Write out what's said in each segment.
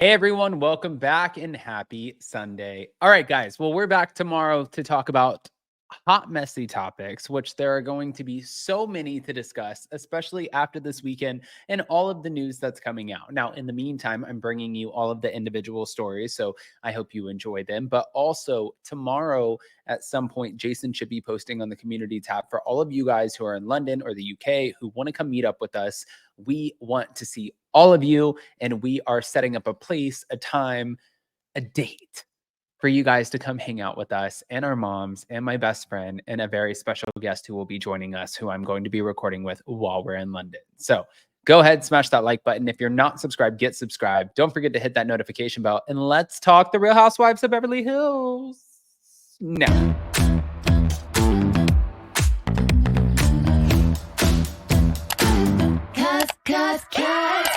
Hey everyone, welcome back and happy Sunday. All right, guys. Well, we're back tomorrow to talk about hot, messy topics, which there are going to be so many to discuss, especially after this weekend and all of the news that's coming out. Now, in the meantime, I'm bringing you all of the individual stories, so I hope you enjoy them. But also, tomorrow at some point, Jason should be posting on the community tab for all of you guys who are in London or the UK who want to come meet up with us. We want to see all of you, and we are setting up a place, a time, a date for you guys to come hang out with us and our moms and my best friend and a very special guest who will be joining us, who I'm going to be recording with while we're in London. So go ahead, smash that like button. If you're not subscribed, get subscribed. Don't forget to hit that notification bell, and let's talk the Real Housewives of Beverly Hills now. Cause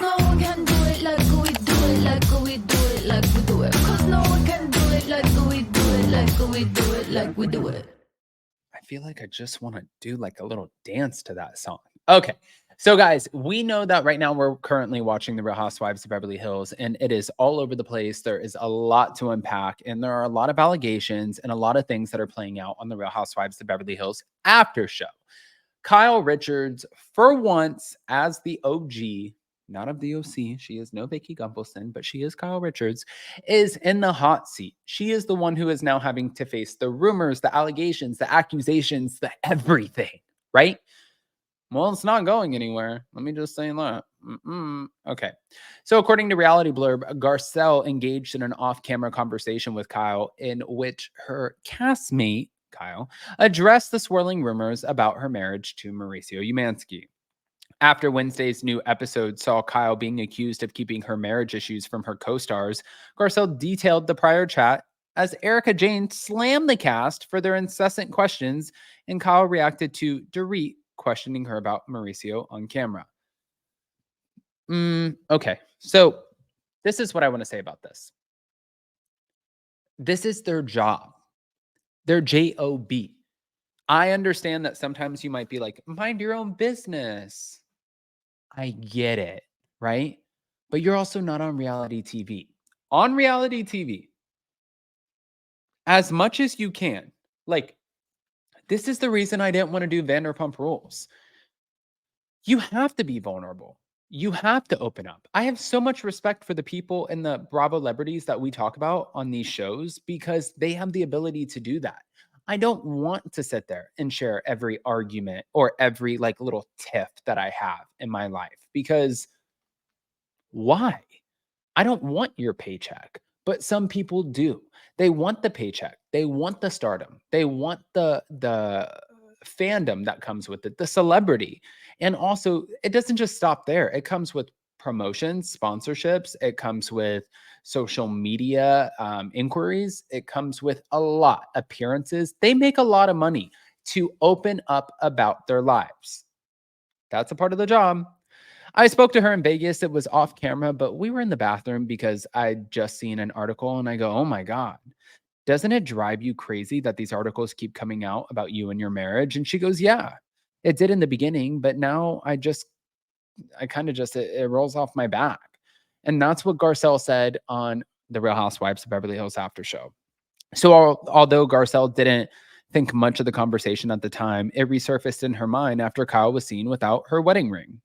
no one can do it like we do it, like we do it, like we do it. Cause no one can do it like we do it, like we do it, like we do it. I feel like I just want to do like a little dance to that song. Okay. So, guys, we know that right now we're currently watching The Real Housewives of Beverly Hills, and it is all over the place. There is a lot to unpack, and there are a lot of allegations and a lot of things that are playing out on The Real Housewives of Beverly Hills after show. Kyle Richards, for once, as the OG, not of the OC, she is no Vicky Gunvalson, but she is Kyle Richards, is in the hot seat. She is the one who is now having to face the rumors, the allegations, the accusations, the everything, right? Well, it's not going anywhere. Let me just say that. Okay. So, according to Reality Blurb, Garcelle engaged in an off camera conversation with Kyle in which her castmate, Kyle, addressed the swirling rumors about her marriage to Mauricio Umansky. After Wednesday's new episode saw Kyle being accused of keeping her marriage issues from her co stars, Garcelle detailed the prior chat as Erica Jane slammed the cast for their incessant questions, and Kyle reacted to Dorit questioning her about Mauricio on camera. Okay, so this is what I want to say about this. This is their job. Their job. I understand that sometimes you might be like, mind your own business. I get it, right? But you're also not on reality TV. On reality TV, as much as you can, like, this is the reason I didn't want to do Vanderpump Rules. You have to be vulnerable. You have to open up. I have so much respect for the people and the Bravo celebrities that we talk about on these shows because they have the ability to do that. I don't want to sit there and share every argument or every like little tiff that I have in my life because why? I don't want your paycheck, but some people do. They want the paycheck. They want the stardom. They want the fandom that comes with it, the celebrity. And also, it doesn't just stop there. It comes with promotions, sponsorships. It comes with social media inquiries. It comes with a lot appearances. They make a lot of money to open up about their lives. That's a part of the job. I spoke to her in Vegas. It was off camera, but we were in the bathroom because I'd just seen an article and I go, oh my God, doesn't it drive you crazy that these articles keep coming out about you and your marriage? And she goes, yeah, it did in the beginning, but now I kind of just, it rolls off my back. And that's what Garcelle said on The Real Housewives of Beverly Hills after show. So although Garcelle didn't think much of the conversation at the time, it resurfaced in her mind after Kyle was seen without her wedding ring.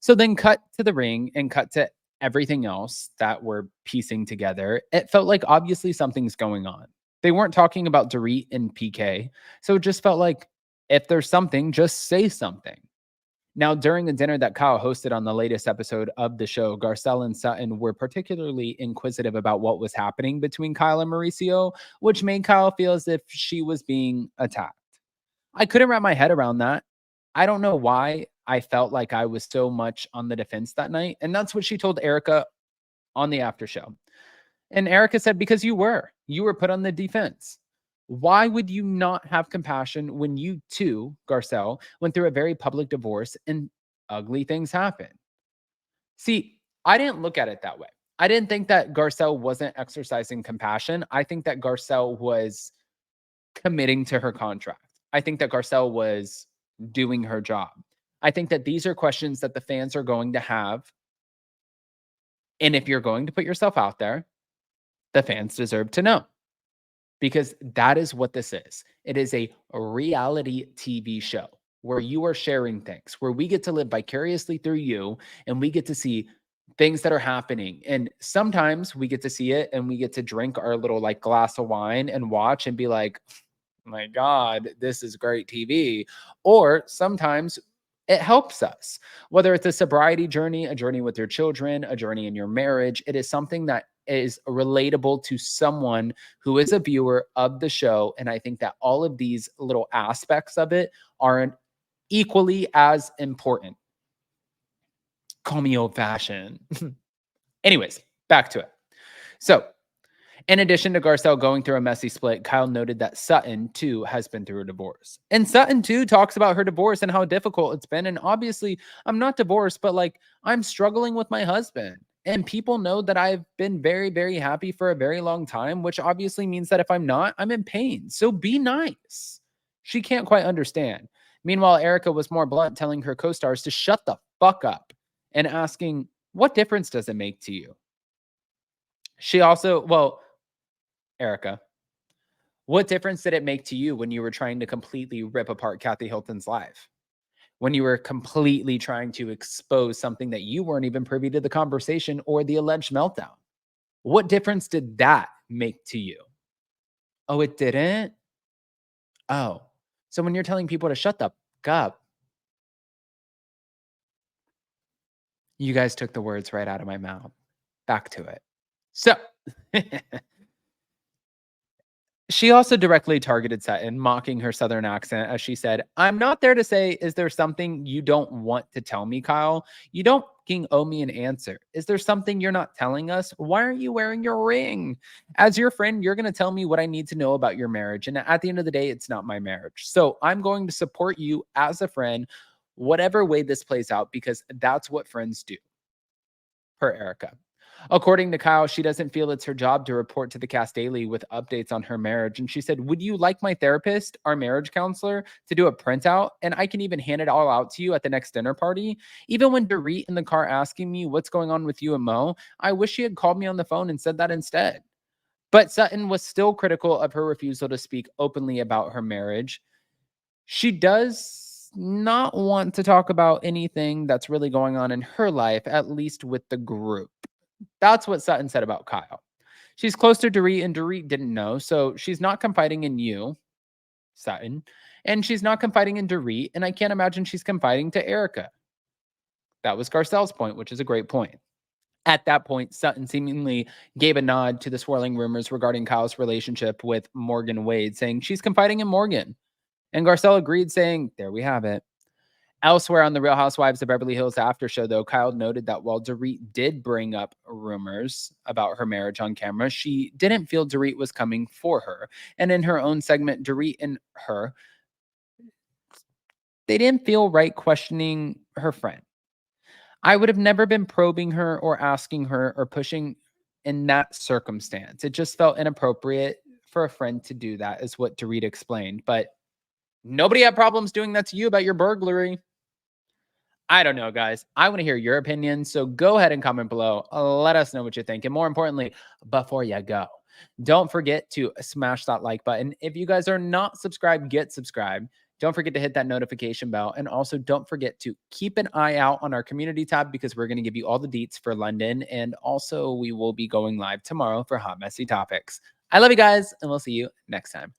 So then cut to the ring and cut to everything else that we're piecing together. It felt like obviously something's going on. They weren't talking about Dorit and PK. So it just felt like if there's something, just say something. Now, during a dinner that Kyle hosted on the latest episode of the show, Garcelle and Sutton were particularly inquisitive about what was happening between Kyle and Mauricio, which made Kyle feel as if she was being attacked. I couldn't wrap my head around that. I don't know why I felt like I was so much on the defense that night. And that's what she told Erica on the after show. And Erica said, because you were put on the defense. Why would you not have compassion when you too, Garcelle, went through a very public divorce and ugly things happen? See, I didn't look at it that way. I didn't think that Garcelle wasn't exercising compassion. I think that Garcelle was committing to her contract. I think that Garcelle was doing her job. I think that these are questions that the fans are going to have And if you're going to put yourself out there, the fans deserve to know because that is what this is. It is a reality TV show where you are sharing things, where we get to live vicariously through you and we get to see things that are happening. And sometimes we get to see it and we get to drink our little like glass of wine and watch and be like, my God, this is great TV. Or sometimes it helps us, whether it's a sobriety journey, a journey with your children, a journey in your marriage. It is something that is relatable to someone who is a viewer of the show. And I think that all of these little aspects of it are equally as important. Call me old fashioned. Anyways, back to it. So, in addition to Garcelle going through a messy split, Kyle noted that Sutton, too, has been through a divorce. And Sutton, too, talks about her divorce and how difficult it's been. And obviously, I'm not divorced, but like I'm struggling with my husband. And people know that I've been very, very happy for a very long time, which obviously means that if I'm not, I'm in pain. So be nice. She can't quite understand. Meanwhile, Erica was more blunt, telling her co stars to shut the fuck up and asking, what difference does it make to you? She also, well, Erica, what difference did it make to you when you were trying to completely rip apart Kathy Hilton's life? When you were completely trying to expose something that you weren't even privy to the conversation or the alleged meltdown? What difference did that make to you? Oh, it didn't? Oh. So when you're telling people to shut the fuck up, you guys took the words right out of my mouth. Back to it. So she also directly targeted Sutton, mocking her Southern accent as she said, I'm not there to say, is there something you don't want to tell me, Kyle? You don't fucking owe me an answer. Is there something you're not telling us? Why aren't you wearing your ring? As your friend, you're going to tell me what I need to know about your marriage. And at the end of the day, it's not my marriage. So I'm going to support you as a friend, whatever way this plays out, because that's what friends do. Per Erica. According to Kyle, she doesn't feel it's her job to report to the cast daily with updates on her marriage. And she said, would you like my therapist, our marriage counselor, to do a printout? And I can even hand it all out to you at the next dinner party. Even when Dorit in the car asking me what's going on with you and Mo, I wish she had called me on the phone and said that instead. But Sutton was still critical of her refusal to speak openly about her marriage. She does not want to talk about anything that's really going on in her life, at least with the group. That's what Sutton said about Kyle. She's close to Dorit, and Dorit didn't know, so she's not confiding in you, Sutton, and she's not confiding in Dorit, and I can't imagine she's confiding to Erica. That was Garcelle's point, which is a great point. At that point, Sutton seemingly gave a nod to the swirling rumors regarding Kyle's relationship with Morgan Wade, saying she's confiding in Morgan. And Garcelle agreed, saying, there we have it. Elsewhere on the Real Housewives of Beverly Hills after show, though, Kyle noted that while Dorit did bring up rumors about her marriage on camera, she didn't feel Dorit was coming for her. And in her own segment, Dorit and her, they didn't feel right questioning her friend. I would have never been probing her or asking her or pushing in that circumstance. It just felt inappropriate for a friend to do that, is what Dorit explained. But nobody had problems doing that to you about your burglary. I don't know, guys. I want to hear your opinion. So go ahead and comment below. Let us know what you think. And more importantly, before you go, don't forget to smash that like button. If you guys are not subscribed, get subscribed. Don't forget to hit that notification bell. And also don't forget to keep an eye out on our community tab because we're going to give you all the deets for London. And also we will be going live tomorrow for Hot Messy Topics. I love you guys, and we'll see you next time.